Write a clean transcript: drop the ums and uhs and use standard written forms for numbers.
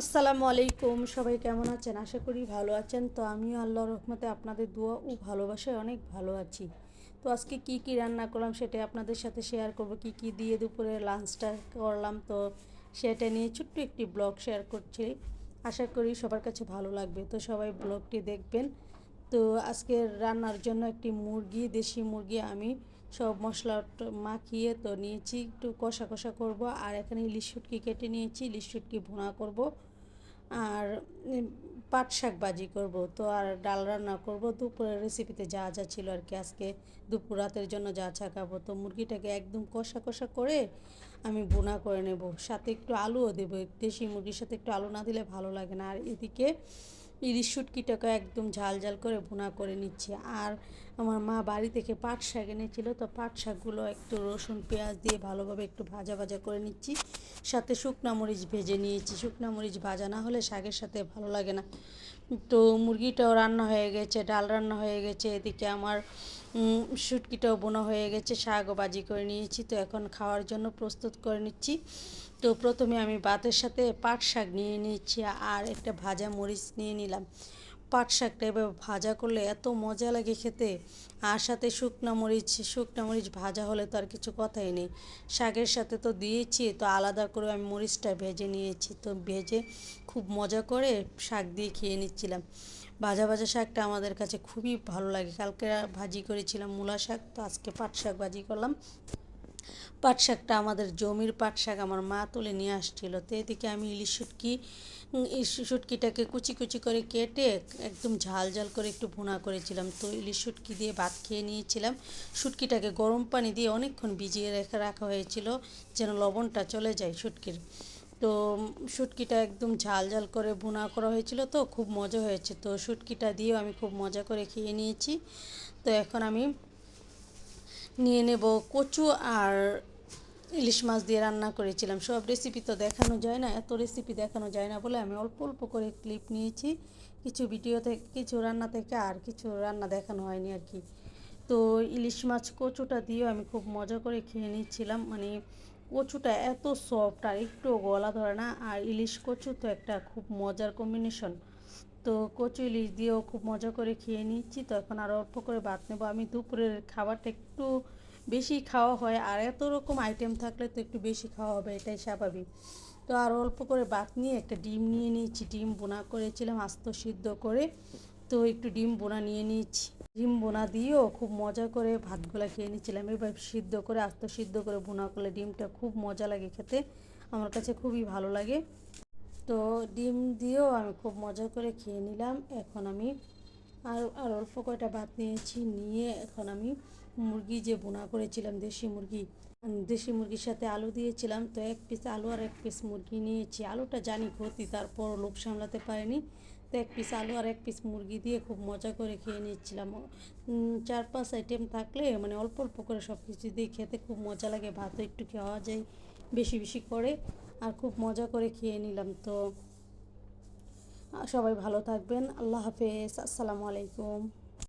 আসসালামু আলাইকুম, সবাই কেমন আছেন? আশা করি ভালো আছেন। তো আমিও আল্লাহর রহমতে আপনাদের দোয়া ও ভালোবাসায় অনেক ভালো আছি। তো আজকে কি কি রান্না করলাম সেটা আপনাদের সাথে শেয়ার করব। কি কি দিয়ে দুপুরে লাঞ্চটা করলাম, তো সেটা নিয়ে ছোট্ট একটি ব্লগ শেয়ার করছি। আশা করি সবার কাছে ভালো লাগবে, তো সবাই ব্লগটি দেখবেন। তো আজকে রান্নার জন্য একটি মুরগি, দেশি মুরগি আমি সব মশলা মাখিয়ে তো নিয়েছি, একটু কষা কষা করব। আর এখানে ইলিশ শুটকি কেটে নিয়েছি, ইলিশ শুটকি ভুনা করব। আর পাট শাক ভাজি করব, তো আর ডাল রান্না করব। দুপুরের রেসিপিতে যা যা ছিল আর কি, আজকে দুপুর রাতের জন্য যা যা খাবো। তো মুরগিটাকে একদম কষা কষা করে আমি ভুনা করে নেব, সাথে একটু আলুও দেবো। দেশি মুরগির সাথে একটু আলু না দিলে ভালো লাগে না। আর এদিকে ইলিশ শুটকিটাকে একদম ঝাল ঝাল করে ভুনা করে নিচ্ছি। আর আমার মা বাড়ি থেকে পাট শাক এনেছিল, তো পাট শাকগুলো একটু রসুন পেঁয়াজ দিয়ে ভালোভাবে একটু ভাজা ভাজা করে নিচ্ছি। সাথে শুকনা মরিচ ভেজে নিয়েছি, শুকনা মরিচ ভাজা না হলে শাকের সাথে ভালো লাগে না। তো মুরগিটাও রান্না হয়ে গেছে, ডাল রান্না হয়ে গেছে, এদিকে আমার শুটকিটাও বোনা হয়ে গেছে, শাকও ভাজি করে নিয়েছি। তো এখন খাওয়ার জন্য প্রস্তুত করে নিচ্ছি। তো প্রথমে আমি ভাতের সাথে পাট শাক নিয়ে নিচ্ছি, আর একটা ভাজা মরিচ নিয়ে নিলাম। পাট শাকটা এভাবে ভাজা করলে এত মজা লাগে খেতে। আর সাথে শুকনা মরিচ ভাজা হলে তো আর কিছু কথাই নেই। শাকের সাথে তো দিয়েছি, তো আলাদা করে আমি মরিচটা ভেজে নিয়েছি। তো ভেজে খুব মজা করে শাক দিয়ে খেয়ে নিচ্ছিলাম। ভাজা ভাজা শাকটা আমাদের কাছে খুবই ভালো লাগে। কালকে ভাজি করেছিলাম মূলা শাক, তো আজকে পাট শাক ভাজি করলাম। পাট শাকটা আমাদের জমির পাট শাক আমার মা তুলে নিয়ে আসছিল। তো এদিকে আমি শুটকিটাকে কুচি কুচি করে কেটে একদম ঝাল ঝাল করে একটু ভুনা করেছিলাম। তো ইলিশ শুটকি দিয়ে ভাত খেয়ে নিয়েছিলাম। শুটকিটাকে গরম পানি দিয়ে অনেকক্ষণ ভিজিয়ে রাখা হয়েছিল, যেন লবণটা চলে যায় শুটকির। তো শুটকিটা একদম ঝাল ঝাল করে ভুনা করা হয়েছিল, তো খুব মজা হয়েছে। তো শুটকিটা দিয়েও আমি খুব মজা করে খেয়ে নিয়েছি। তো এখন আমি নিয়ে নেব কচু আর ইলিশ মাছ দিয়ে রান্না করেছিলাম। সব রেসিপি তো দেখানো যায় না, এত রেসিপি দেখানো যায় না বলে আমি অল্প অল্প করে ক্লিপ নিয়েছি, কিছু ভিডিও থেকে, কিছু রান্না থেকে, আর কিছু রান্না দেখানো হয়নি আর কি। তো ইলিশ মাছ কচুটা দিয়েও আমি খুব মজা করে খেয়ে নিচ্ছিলাম। মানে কচুটা এত সফট আর একটু গলা ধরে না, আর ইলিশ কচু তো একটা খুব মজার কম্বিনেশন। তো কচু ইলিশ দিয়েও খুব মজা করে খেয়ে নিচ্ছি। তো এখন আরও অল্প করে ভাত নেবো। আমি দুপুরের খাবারটা একটু বেশি খাওয়া হয়, আর এত রকম আইটেম থাকলে তো একটু বেশি খাওয়া হবে, এটাই স্বাভাবিক। তো আর অল্প করে ভাত নিয়ে একটা ডিম নিয়ে নিয়েছি, ডিম বোনা করেছিলাম আস্ত সিদ্ধ করে। তো একটু ডিম বোনা নিয়ে নিয়েছি, ডিম বোনা দিয়েও খুব মজা করে ভাতগুলা খেয়ে নিচ্ছিলাম। এবার সিদ্ধ করে আস্ত সিদ্ধ করে বোনা করলে ডিমটা খুব মজা লাগে খেতে, আমার কাছে খুবই ভালো লাগে। তো ডিম দিয়েও আমি খুব মজা করে খেয়ে নিলাম। এখন আমি আর অল্প কয়টা ভাত নিয়েছি, নিয়ে এখন আমি মুরগি যে বোনা করেছিলাম, দেশি মুরগির সাথে আলু দিয়েছিলাম, তো এক পিস আলু আর এক পিস মুরগি নিয়েছি। আলুটা জানি ক্ষতি, তারপর লোভ সামলাতে পারিনি। তো এক পিস আলু আর এক পিস মুরগি দিয়ে খুব মজা করে খেয়ে নিচ্ছিলাম। 4-5 আইটেম থাকলে মানে অল্প অল্প করে সব কিছু দিয়ে খেতে খুব মজা লাগে, ভাতও একটু খাওয়া যায় বেশি বেশি করে। আর খুব মজা করে খেয়ে নিলাম। তো সবাই ভালো থাকবেন, আল্লাহ হাফেজ, আসসালামু আলাইকুম।